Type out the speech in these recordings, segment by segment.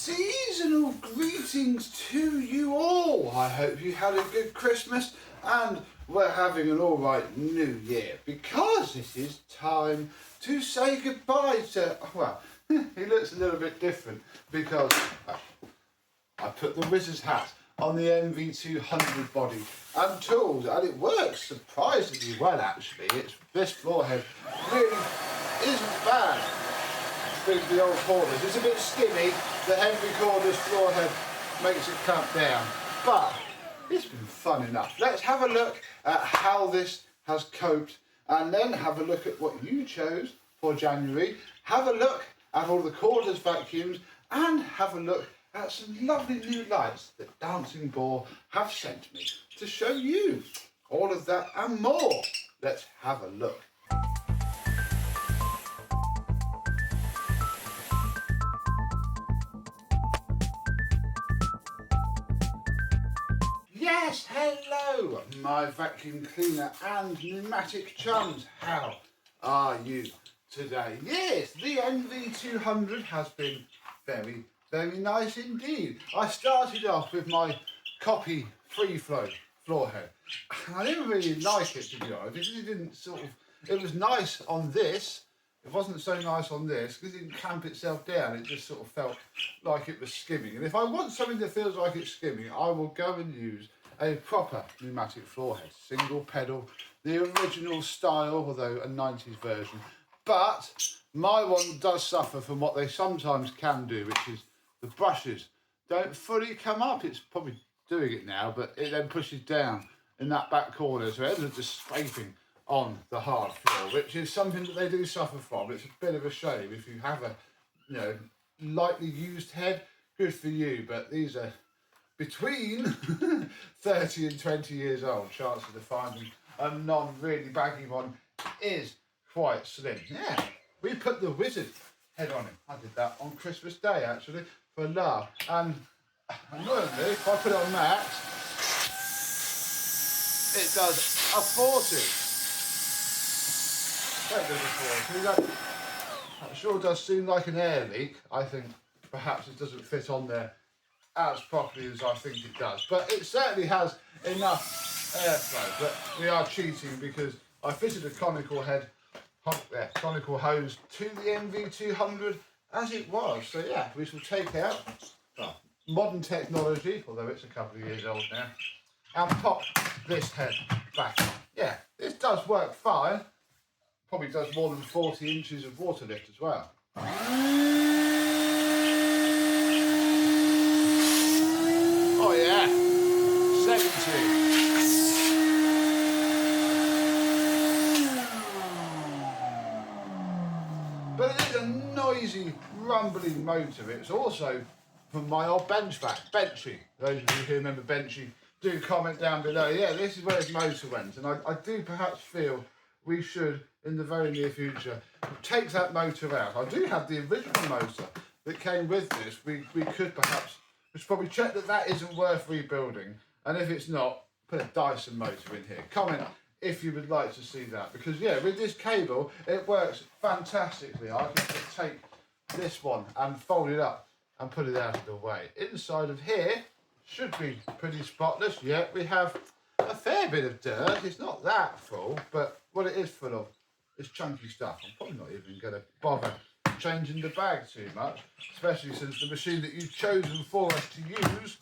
Seasonal greetings to you all. I hope you had a good Christmas and we're having an alright new year, because it is time to say goodbye to, well, he looks a little bit different because I put the wizard's hat on the MV200 body and tools, and it works surprisingly well actually. This floor head really isn't bad. With the old cordless, it's a bit skinny. The heavy cordless floor head makes it clamp down, but it's been fun enough. Let's have a look at how this has coped, and then have a look at what you chose for January. Have a look at all the cordless vacuums, and have a look at some lovely new lights that DancingBoar have sent me to show you. All of that and more. Let's have a look. Yes, hello, my vacuum cleaner and pneumatic chums. How are you today? Yes, the NV200 has been very, very nice indeed. I started off with my copy free flow floor head. I didn't really like it, to be honest. It didn't it was nice on this. It wasn't so nice on this because it didn't clamp itself down. It just sort of felt like it was skimming. And if I want something that feels like it's skimming, I will go and use a proper pneumatic floor head. Single pedal, the original style, although a 90s version. But my one does suffer from what they sometimes can do, which is the brushes don't fully come up. It's probably doing it now, but it then pushes down in that back corner, so it ends up just scraping on the hard floor, which is something that they do suffer from. It's a bit of a shame. If you have a, lightly used head, good for you, but these are between 30 and 20 years old. Chances of finding a non-really baggy one is quite slim. Yeah, we put the wizard head on him. I did that on Christmas Day actually, for a laugh, and annoyingly, if I put it on max, it does a 40. That sure does seem like an air leak. I think perhaps it doesn't fit on there as properly as I think it does, but it certainly has enough airflow. But we are cheating because I fitted a conical hose to the MV200 as it was. So yeah, we shall take out modern technology, although it's a couple of years old now, and pop this head back on. Yeah, this does work fine. Probably does more than 40 inches of water lift as well. Oh yeah, 70. But it is a noisy, rumbling motor. It's also from my old bench vac, Benchy. Those of you who remember Benchy, do comment down below. Yeah, this is where his motor went, and I do perhaps feel we should, in the very near future, take that motor out. I do have the original motor that came with this. We could perhaps, we should probably check that isn't worth rebuilding, and if it's not, put a Dyson motor in here. Comment if you would like to see that, because yeah, with this cable, it works fantastically. I can just take this one and fold it up and put it out of the way. Inside of here should be pretty spotless. Yeah, we have a fair bit of dirt. It's not that full, but what it is full of is chunky stuff. I'm probably not even going to bother changing the bag too much, especially since the machine that you've chosen for us to use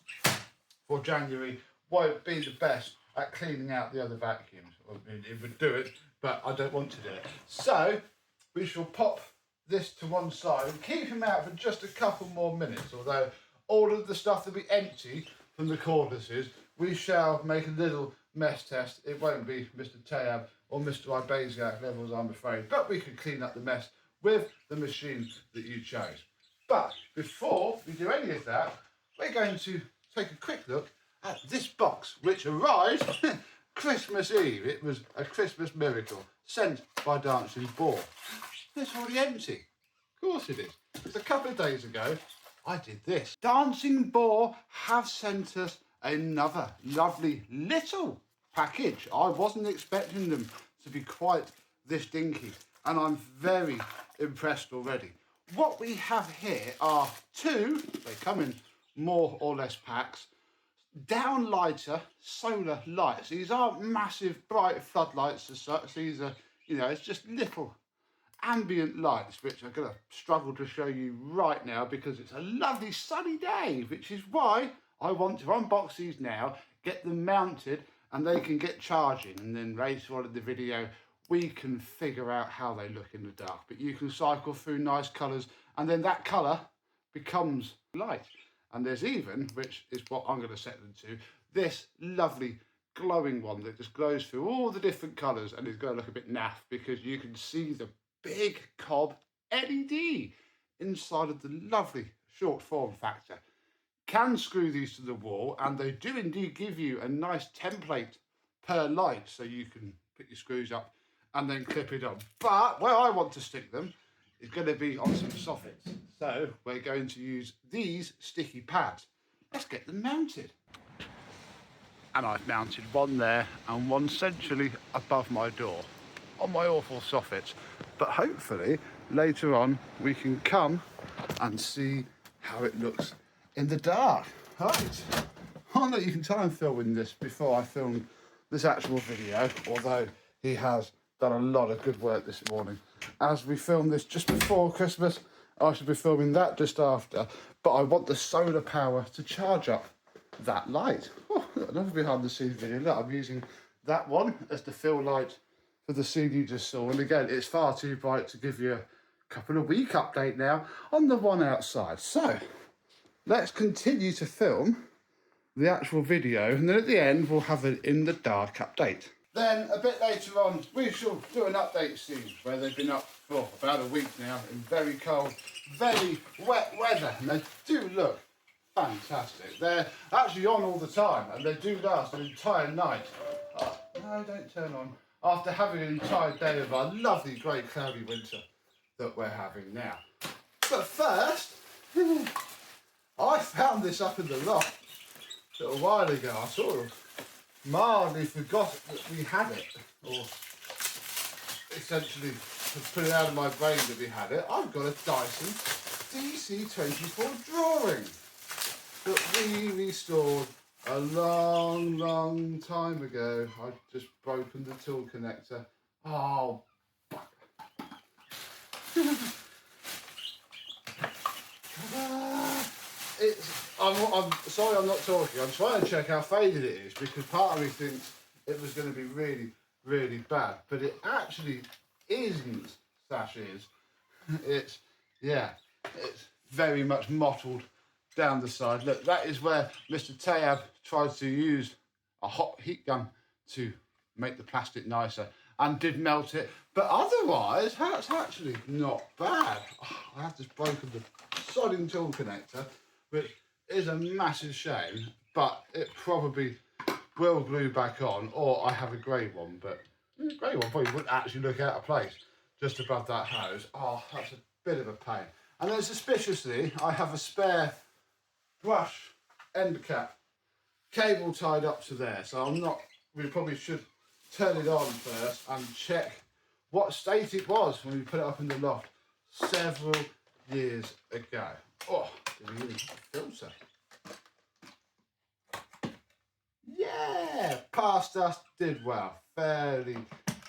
for January won't be the best at cleaning out the other vacuums. I mean, it would do it, but I don't want to do it. So we shall pop this to one side and keep him out for just a couple more minutes, although all of the stuff that we empty from the cordlesses, we shall make a little mess test. It won't be Mr. Tayab or Mr. Ibasiak levels, I'm afraid, but we can clean up the mess with the machine that you chose. But before we do any of that, we're going to take a quick look at this box, which arrived Christmas Eve. It was a Christmas miracle sent by DancingBoar. It's already empty. Of course it is. Just a couple of days ago, I did this. DancingBoar have sent us another lovely little package. I wasn't expecting them to be quite this dinky, and I'm very impressed already. what we have here are two, they come in more or less packs, downlighter solar lights. These aren't massive bright floodlights as such. These are, you know, it's just little ambient lights, which I'm going to struggle to show you right now because it's a lovely sunny day, which is why I want to unbox these now, get them mounted, and they can get charging, and then later on in the video we can figure out how they look in the dark. But you can cycle through nice colours, and then that colour becomes light. And there's even, which is what I'm going to set them to, this lovely glowing one that just glows through all the different colours, and it's going to look a bit naff because you can see the big cob LED inside of the lovely short form factor. Can screw these to the wall, and they do indeed give you a nice template per light, so you can put your screws up and then clip it on. But where I want to stick them is going to be on some soffits. So we're going to use these sticky pads. Let's get them mounted. And I've mounted one there and one centrally above my door on my awful soffits. But hopefully later on we can come and see how it looks in the dark. Right. I know you can tell I'm filming this before I film this actual video, although he has done a lot of good work this morning. As we film this just before Christmas, I should be filming that just after, but I want the solar power to charge up that light. Oh, another behind the scenes video. Look, I'm using that one as the fill light for the scene you just saw, and again, it's far too bright to give you a couple of week update now on the one outside. So let's continue to film the actual video, and then at the end we'll have an in the dark update. Then a bit later on we shall do an update scene where they've been up for about a week now in very cold, very wet weather, and they do look fantastic. They're actually on all the time, and they do last an entire night. Oh, no, don't turn on. After having an entire day of our lovely grey cloudy winter that we're having now. But first, I found this up in the loft a little while ago. I sort of mildly forgot that we had it, or essentially to put it out of my brain that we had it. I've got a Dyson DC24 drawing that we restored a long time ago. I've just broken the tool connector. Oh, I'm sorry I'm not talking. I'm trying to check how faded it is because part of me thinks it was going to be really bad, but it actually isn't. Sash is. It's very much mottled down the side. Look, that is where Mr. Tayab tried to use a hot heat gun to make the plastic nicer and did melt it, but otherwise that's actually not bad. Oh, I have just broken the sodding tool connector, which is a massive shame, but it probably will glue back on, or I have a grey one, but the grey one probably wouldn't actually look out of place just above that hose. Oh, that's a bit of a pain. And then suspiciously, I have a spare brush end cap cable tied up to there, so we probably should turn it on first and check what state it was when we put it up in the loft several years ago. Oh, did we even have a filter? Yeah, passed us, did well. Fairly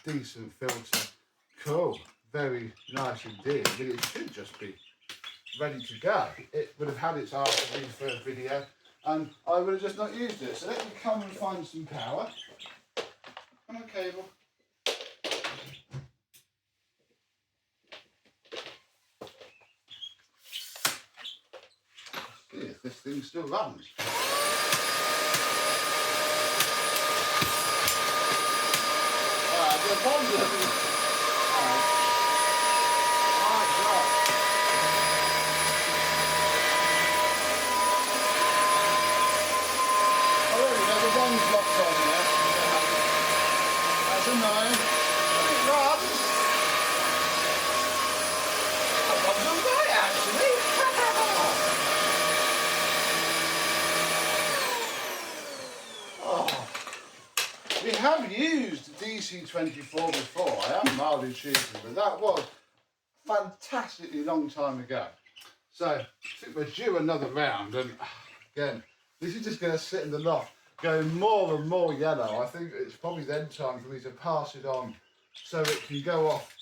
decent filter. Cool, very nice indeed. I mean, it should just be ready to go. It would have had its after refurb video and I would have just not used it. So let me come and find some power. Come on, cable. See if this thing still runs. The bombs have been... That's annoying. It runs. That runs all right, actually. Oh. We have used DC24 before. I am mildly cheating, but that was fantastically long time ago. So I think we're due another round, and again, this is just going to sit in the loft, going more and more yellow. I think it's probably then time for me to pass it on so it can go off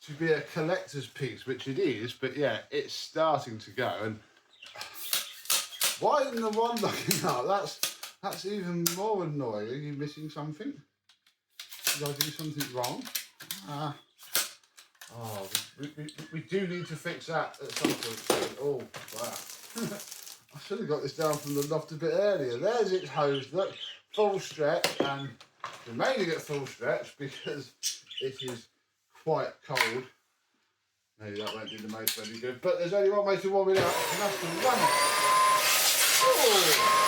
to be a collector's piece, which it is, but yeah, it's starting to go. And why isn't the one looking up? That's even more annoying. Are you missing something? Did I do something wrong? Oh, we do need to fix that at some point. Oh, wow. I should have got this down from the loft a bit earlier. There's its hose, look, full stretch, and remaining at full stretch because it is quite cold. Maybe that won't do the most very good, but there's only one way to warm it up, and that's to run it. Oh.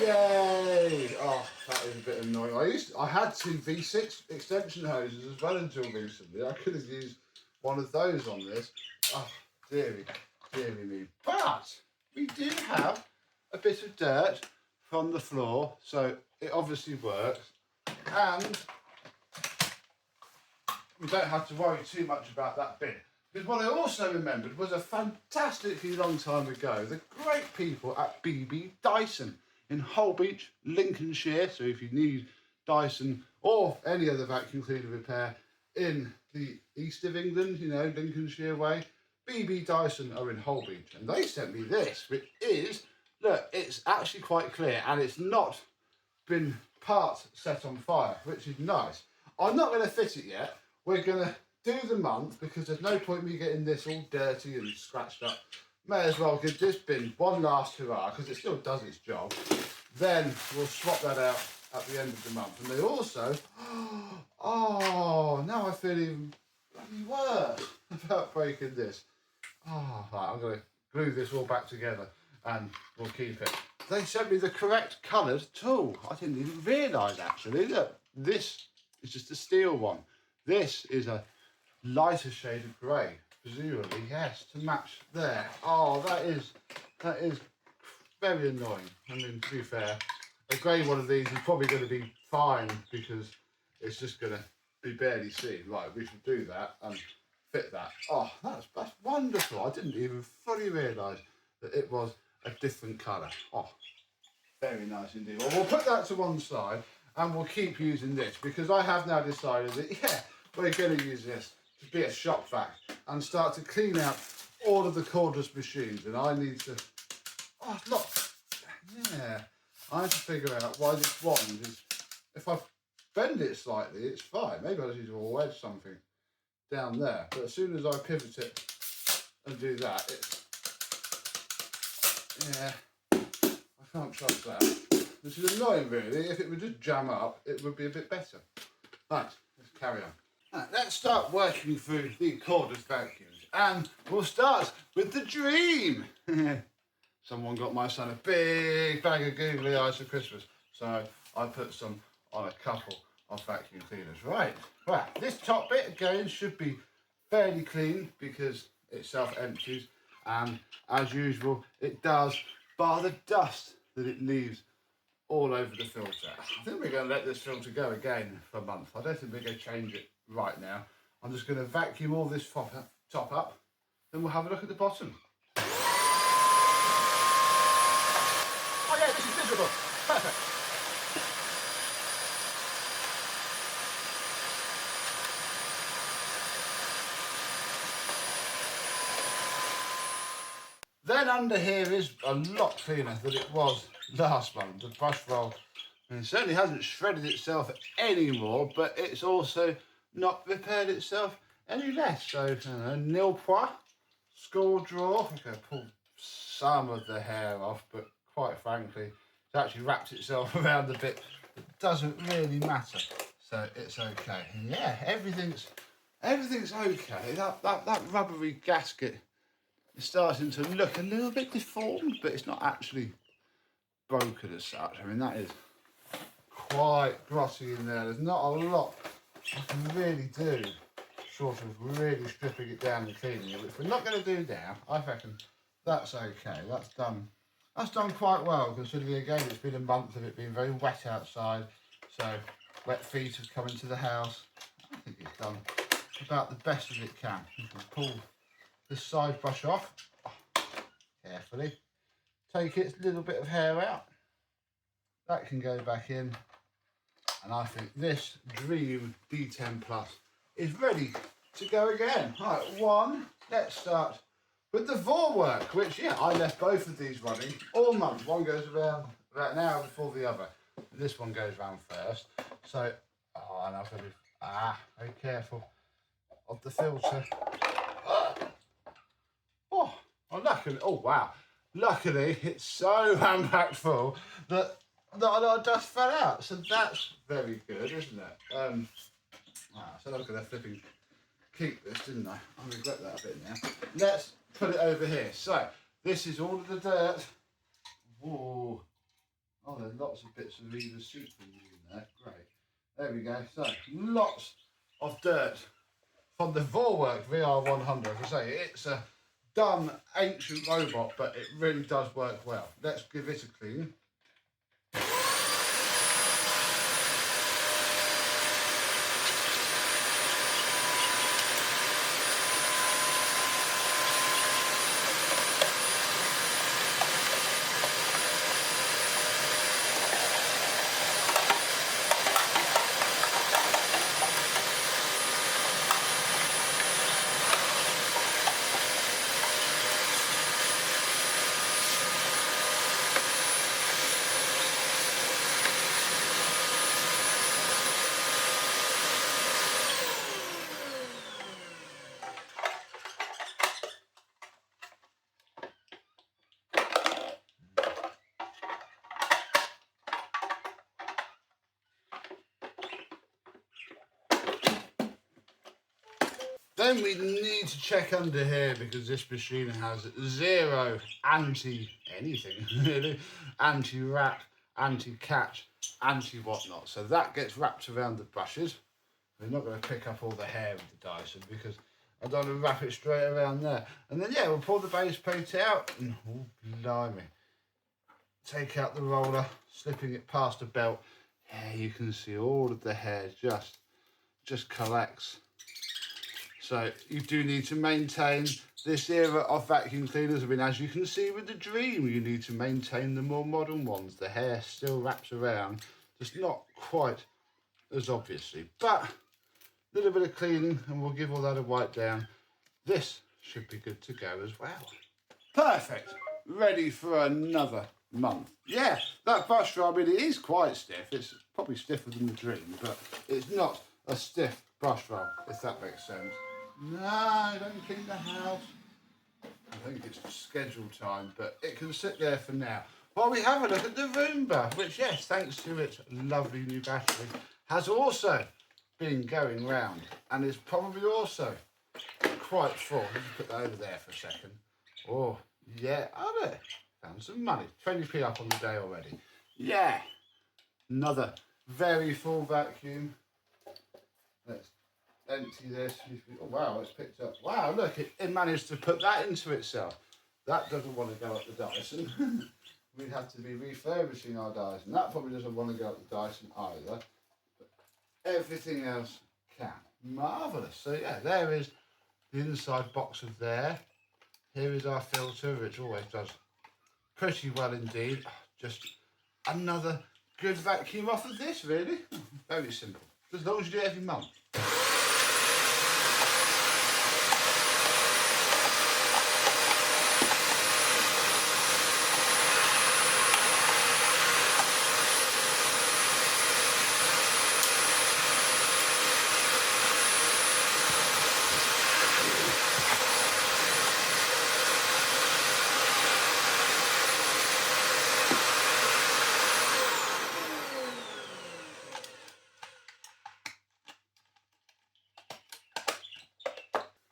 Yay! Oh, that is a bit annoying. I had two V6 extension hoses as well until recently. I could have used one of those on this. Oh, dearie me. But we do have a bit of dirt from the floor, so it obviously works. And we don't have to worry too much about that bit. Because what I also remembered was a fantastically long time ago, the great people at BB Dyson in Holbeach, Lincolnshire. So if you need Dyson or any other vacuum cleaner repair in the east of England, you know, Lincolnshire way, BB Dyson are in Holbeach. And they sent me this, which is, look, it's actually quite clear and it's not been part set on fire, which is nice. I'm not going to fit it yet. We're going to do the month because there's no point me getting this all dirty and scratched up. May as well give this bin one last hurrah because it still does its job. Then we'll swap that out at the end of the month. And they also, oh, now I feel even bloody worse about breaking this. Oh, right, I'm going to glue this all back together and we'll keep it. They sent me the correct coloured tool. I didn't even realise actually that this is just a steel one. This is a lighter shade of grey, presumably, yes, to match there. Oh, that is very annoying. I mean, to be fair, a grey one of these is probably going to be fine because it's just going to be barely seen. Right, we should do that and fit that. Oh, that's wonderful. I didn't even fully realise that it was a different colour. Oh, very nice indeed. Well, we'll put that to one side and we'll keep using this because I have now decided that, yeah, we're going to use this to be a shop vac and start to clean out all of the cordless machines. And I need to, oh, look, yeah, I have to figure out why this wand is, if I bend it slightly, it's fine. Maybe I just need to wedge something down there. But as soon as I pivot it and do that, it's, yeah, I can't trust that. This is annoying really. If it would just jam up, it would be a bit better. Right, let's carry on. Right, let's start working through the cordless vacuums. And we'll start with the Dreame. Someone got my son a big bag of googly eyes for Christmas. So I put some on a couple of vacuum cleaners. Right, this top bit again should be fairly clean because it self-empties. And as usual, it does, bar the dust that it leaves all over the filter. I think we're going to let this filter go again for a month. I don't think we're going to change it right now. I'm just going to vacuum all this top up, then we'll have a look at the bottom. Oh yeah, this is visible. Perfect. Then under here is a lot cleaner than it was last month. The brush roll, and it certainly hasn't shredded itself anymore, but it's also not repaired itself any less. So, nil pois, score draw. I'm going to pull some of the hair off, but quite frankly, it's actually wrapped itself around the bit that doesn't really matter. So it's okay. And yeah, everything's okay. That rubbery gasket is starting to look a little bit deformed, but it's not actually broken as such. I mean, that is quite glossy in there. There's not a lot I can really do, short of really stripping it down and cleaning it, which we're not going to do now. I reckon that's okay. That's done quite well, considering again it's been a month of it being very wet outside. So wet feet have come into the house. I think it's done about the best as it can. You can pull this side brush off carefully, take its little bit of hair out. That can go back in, and I think this Dreame D10 Plus is ready to go again. Right, let's start with the Vorwerk, which, yeah, I left both of these running all month. One goes around about an hour before the other. This one goes round first. So, and I've got to be, very careful of the filter. Luckily, wow. Luckily, it's so hand-packed full that not a lot of dust fell out. So that's very good, isn't it? I said I was going to flipping keep this, didn't I? I regret that a bit now. Let's put it over here. So, this is all of the dirt. Whoa. Oh, there's lots of bits of either soup in there. Great. There we go. So, lots of dirt from the Vorwerk VR100. As I say, it's a dumb, ancient robot, but it really does work well. Let's give it a clean. Then we need to check under here because this machine has zero anti-anything, really. Anti-wrap, anti-catch, anti-whatnot. So that gets wrapped around the brushes. We're not going to pick up all the hair of the Dyson because I don't want to wrap it straight around there. And then, yeah, we'll pull the base plate out and, oh, blimey, take out the roller, slipping it past the belt. Yeah, you can see all of the hair just collects. So you do need to maintain this era of vacuum cleaners. I mean, as you can see with the Dreame, you need to maintain the more modern ones. The hair still wraps around, just not quite as obviously. But a little bit of cleaning and we'll give all that a wipe down. This should be good to go as well. Perfect. Ready for another month. Yeah, that brush roll, I mean, it is quite stiff. It's probably stiffer than the Dreame, but it's not a stiff brush roll, if that makes sense. No, don't clean the house. I think it's scheduled time, but it can sit there for now. While we have a look at the Roomba, which, yes, thanks to its lovely new battery, has also been going round and is probably also quite full. Let's put that over there for a second. Oh, yeah, I bet. Found some money. 20p up on the day already. Yeah. Another very full vacuum. Let's empty this. Oh, wow, it's picked up. Wow, look, it managed to put that into itself. That doesn't want to go up the Dyson. We'd have to be refurbishing our Dyson. That probably doesn't want to go up the Dyson either. But everything else can. Marvellous. So, yeah, there is the inside box of there. Here is our filter, which always does pretty well indeed. Just another good vacuum off of this, really. Very simple. As long as you do it every month.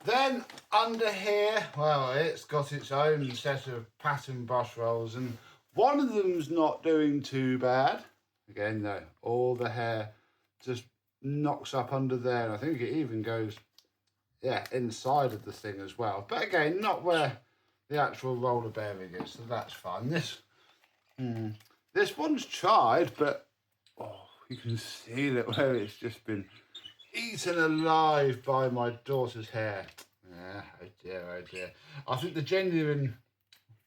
Then under here, well, it's got its own set of pattern brush rolls, and one of them's not doing too bad. Again, though, all the hair just knocks up under there, and I think it even goes, yeah, inside of the thing as well. But again, not where the actual roller bearing is, so that's fine. This one's tried, but oh you can see that where it's just been eaten alive by my daughter's hair. Yeah, oh dear, oh dear. I think the genuine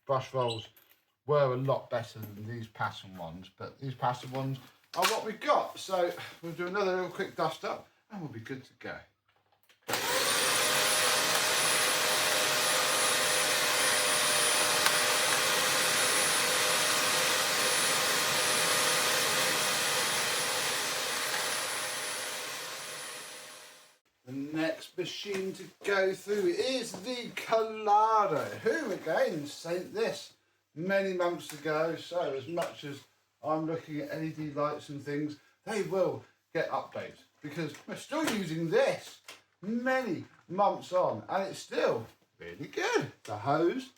brush rolls were a lot better than these pattern ones, but these pattern ones are what we got. So we'll do another little quick dust up and we'll be good to go. The next machine to go through is the Klarpul, who again sent this many months ago. So as much as I'm looking at LED lights and things, they will get updates because we're still using this many months on and it's still really good. The hose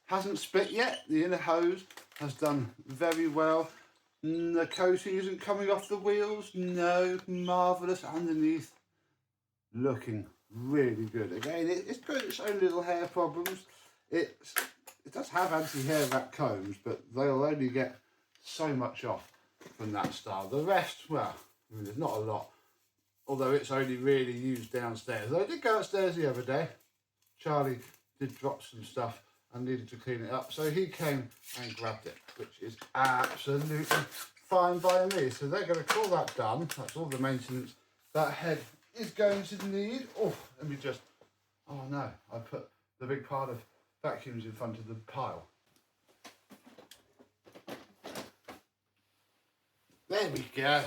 hasn't split yet. The inner hose has done very well. The coating isn't coming off the wheels. No, marvellous underneath. Looking really good. Again, it's got its own little hair problems. It does have anti-hair wrap combs, but they'll only get so much off from that style. The rest, well, I mean, there's not a lot, although it's only really used downstairs. I did go upstairs the other day. Charlie did drop some stuff and needed to clean it up, so he came and grabbed it, which is absolutely fine by me. So they're going to call that done. That's all the maintenance that head is going to need. Oh, let me just, oh no, I put the big pile of vacuums in front of the pile. There we go.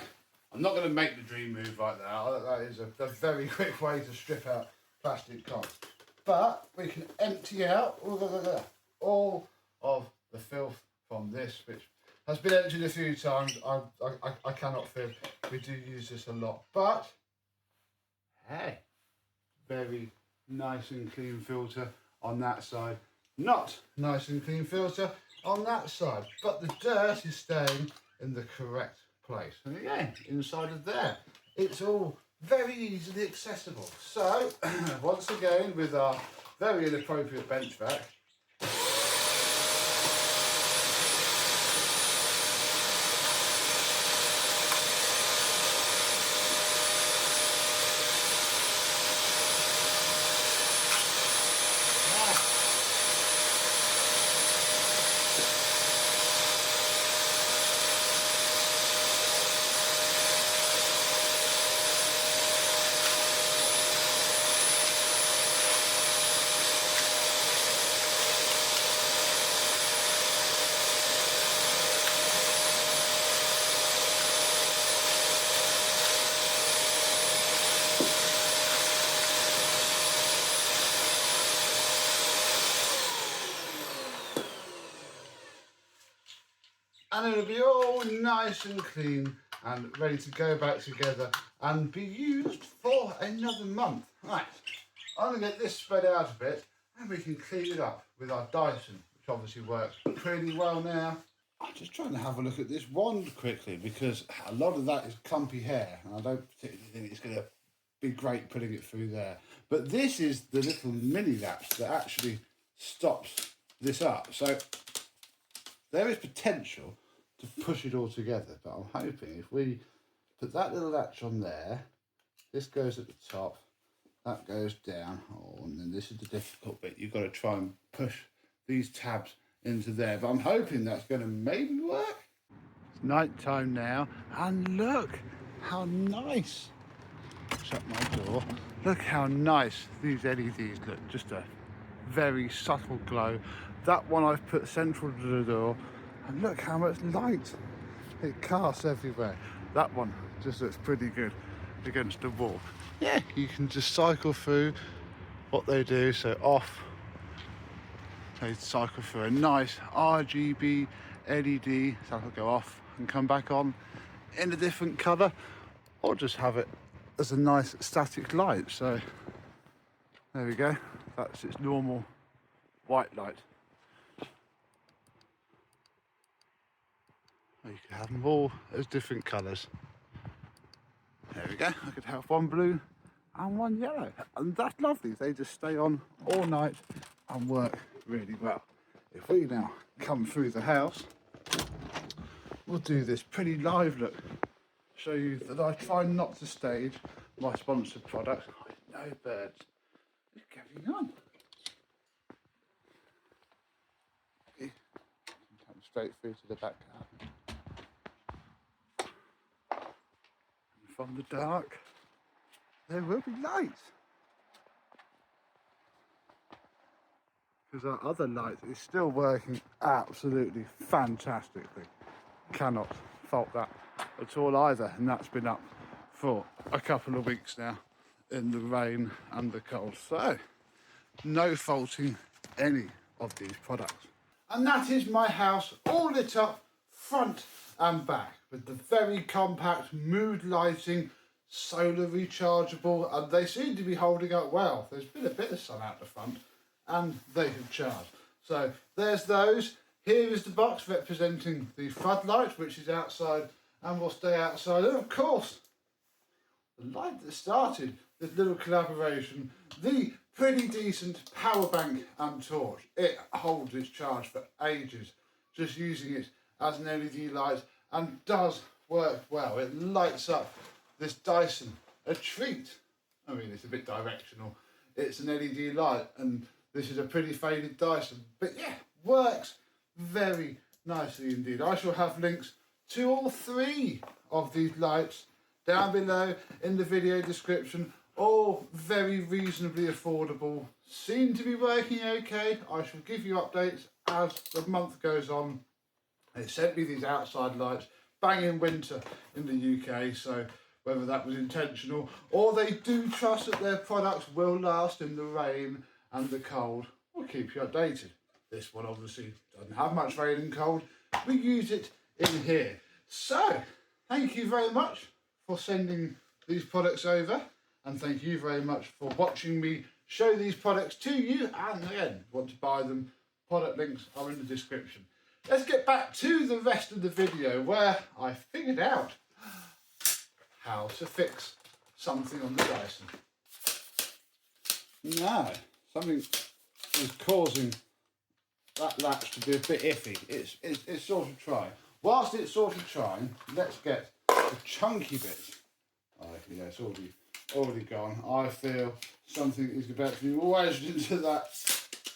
I'm not going to make the Dreame move like that. That is a very quick way to strip out plastic cons. But we can empty out all of the filth from this, which has been emptied a few times. I cannot fib. We do use this a lot, but hey, very nice and clean filter on that side. Not nice and clean filter on that side, but the dirt is staying in the correct place. And again, inside of there, it's all very easily accessible. So, once again, with our very inappropriate bench vac, and it'll be all nice and clean and ready to go back together and be used for another month. Right, I'm going to get this spread out a bit and we can clean it up with our Dyson, which obviously works pretty well now. I'm just trying to have a look at this wand quickly because a lot of that is clumpy hair and I don't particularly think it's going to be great putting it through there. But this is the little mini latch that actually stops this up. So there is potential to push it all together, but I'm hoping if we put that little latch on there, this goes at the top, that goes down, oh, and then this is the difficult bit. You've got to try and push these tabs into there, but I'm hoping that's going to maybe work. It's night time now, and look how nice. Shut my door. Look how nice these LEDs look. Just a very subtle glow. That one I've put central to the door, and look how much light it casts everywhere. That one just looks pretty good against the wall. Yeah, you can just cycle through what they do. So off, they cycle through a nice RGB LED, so that'll go off and come back on in a different colour, or just have it as a nice static light. So there we go, that's its normal white light. You could have them all as different colours. There we go, I could have one blue and one yellow, and that's lovely. They just stay on all night and work really well. If we now come through the house, we'll do this pretty live look show you that I try not to stage my sponsored products. Oh, no birds. What's going on? Come straight through to the back garden. And from the dark, there will be light. Because our other light is still working absolutely fantastically. Cannot fault that at all either, and that's been up for a couple of weeks now in the rain and the cold, so no faulting any of these products. And that is my house all lit up front and back with the very compact mood lighting, solar rechargeable, and they seem to be holding up well. There's been a bit of sun out the front and they have charged. So there's those. Here is the box representing the floodlight, which is outside and will stay outside. And of course, the light that started this little collaboration, the pretty decent power bank and torch. It holds its charge for ages, just using it as an LED light, and does work well. It lights up this Dyson, a treat. I mean, it's a bit directional. It's an LED light, and this is a pretty faded Dyson, but yeah, works very nicely indeed. I shall have links to all three of these lights down below in the video description. All very reasonably affordable, seem to be working okay. I shall give you updates as the month goes on. They sent me these outside lights bang in winter in the UK, so whether that was intentional or they do trust that their products will last in the rain and the cold, we'll keep you updated. This one obviously doesn't have much rain and cold. We use it in here. So, thank you very much for sending these products over, and thank you very much for watching me show these products to you. And again, want to buy them, product links are in the description. Let's get back to the rest of the video where I figured out how to fix something on the Dyson. Now, something is causing that latch to be a bit iffy. It's sort of trying. Whilst it's sort of trying, let's get the chunky bits. Oh, yeah, it's already gone. I feel something is about to be wedged into that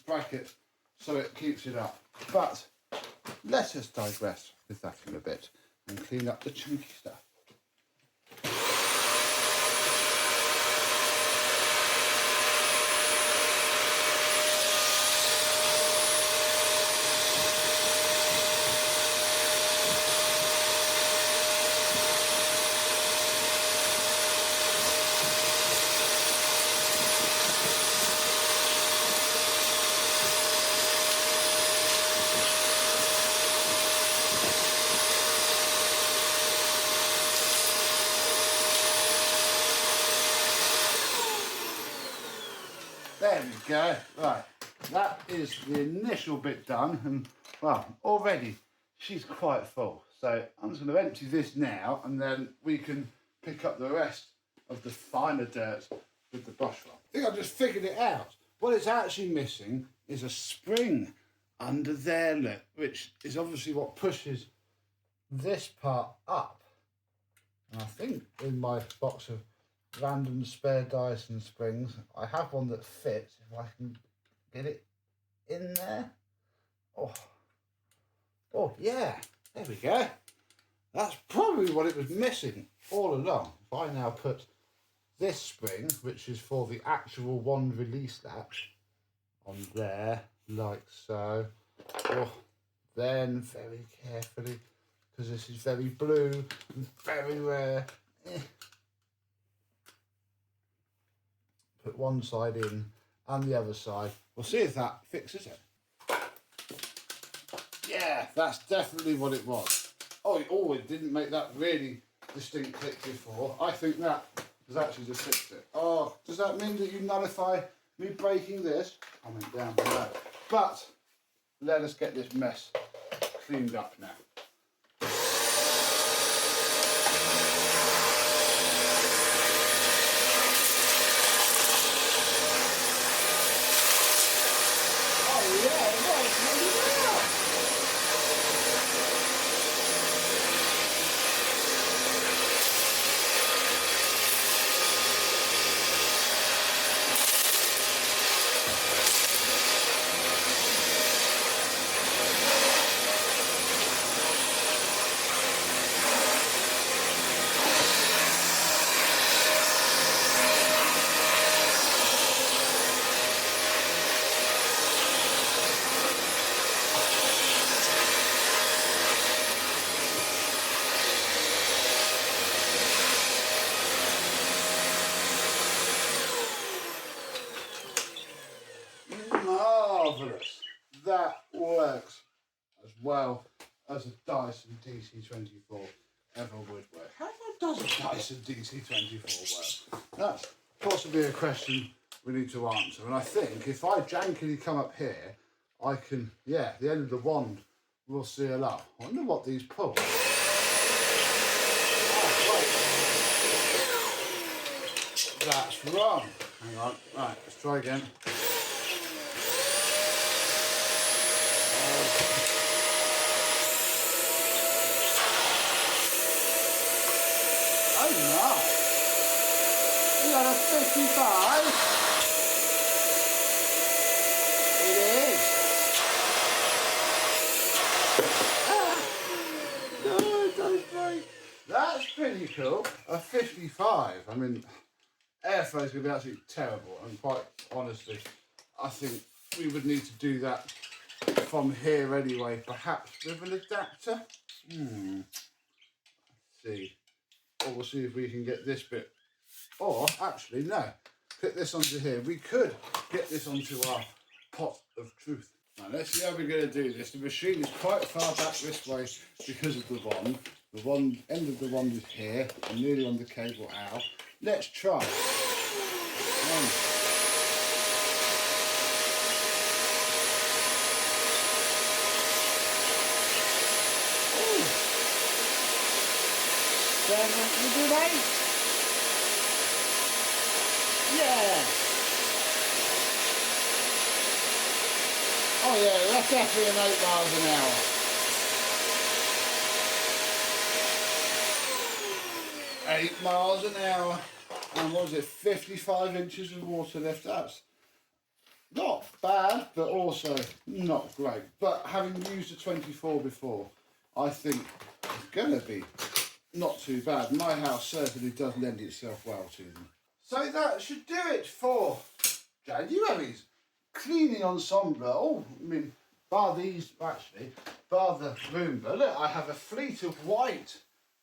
bracket so it keeps it up. But let us digress with that in a bit and clean up the chunky stuff. There we go. Right, that is the initial bit done, and well, already she's quite full. So I'm just going to empty this now, and then we can pick up the rest of the finer dirt with the brush roll. I think I've just figured it out. What it's actually missing is a spring under there, look, which is obviously what pushes this part up. And I think in my box of random spare Dyson springs, I have one that fits, if I can get it in there. Oh yeah, there we go. That's probably what it was missing all along. If I now put this spring, which is for the actual wand release latch, on there, like so. Then very carefully, because this is very blue and very rare. Put one side in and the other side. We'll see if that fixes it. Yeah, that's definitely what it was. Oh, it didn't make that really distinct click before. I think that has actually just fixed it. Oh, does that mean that you nullify me breaking this? Comment down below. But let us get this mess cleaned up now. marvellous. That works as well as a Dyson DC24 ever would work. How does a Dyson DC24 work? That's possibly a question we need to answer. And I think if I jankily come up here, I can, yeah, the end of the wand will seal up. I wonder what these pull. That's wrong. Hang on. Right, let's try again. Oh no! You got a 55? It is. No, it doesn't break. That's pretty cool. A 55. I mean, airflow is going to be absolutely terrible, and quite honestly, I think we would need to do that from here anyway, perhaps with an adapter. Let's see. Or we'll see if we can get this bit. Or, actually, no. Put this onto here. We could get this onto our pot of truth. Now, let's see how we're going to do this. The machine is quite far back this way because of the wand. The wand, end of the wand is here. I'm nearly on the cable. Ow. Let's try. You do that? Yeah. Oh yeah, that's definitely an 8 miles an hour. Eight miles an hour. And what was it, 55 inches of water left? That's not bad, but also not great. But having used a 24 before, I think it's going to be not too bad. My house certainly does lend itself well to them. So that should do it for January's cleaning ensemble. Oh, I mean, bar these, actually, bar the Roomba. Look, I have a fleet of white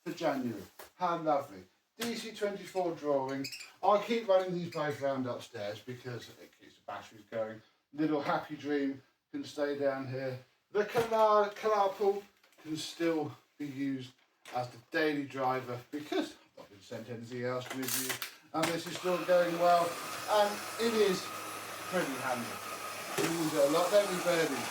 for January. How lovely. DC24 drawing. I'll keep running these both round upstairs because it keeps the batteries going. Little Happy Dream can stay down here. The Klarpul can still be used as the daily driver because I've not been sent anything else with you, and this is still going well, and it is pretty handy. We use it a lot, don't we, Birdie?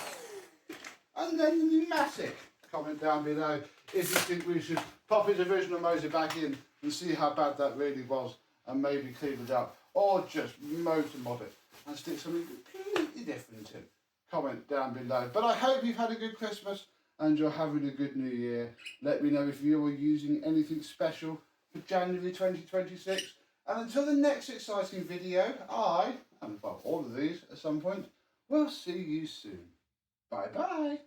And then the pneumatic. Comment down below if you think we should pop his original motor back in and see how bad that really was, and maybe clean it up, or just motor mod it and stick something completely different in. Comment down below. But I hope you've had a good Christmas and you're having a good New Year. Let me know if you are using anything special for January 2026. And until the next exciting video, I, and well, all of these at some point, will see you soon. Bye bye.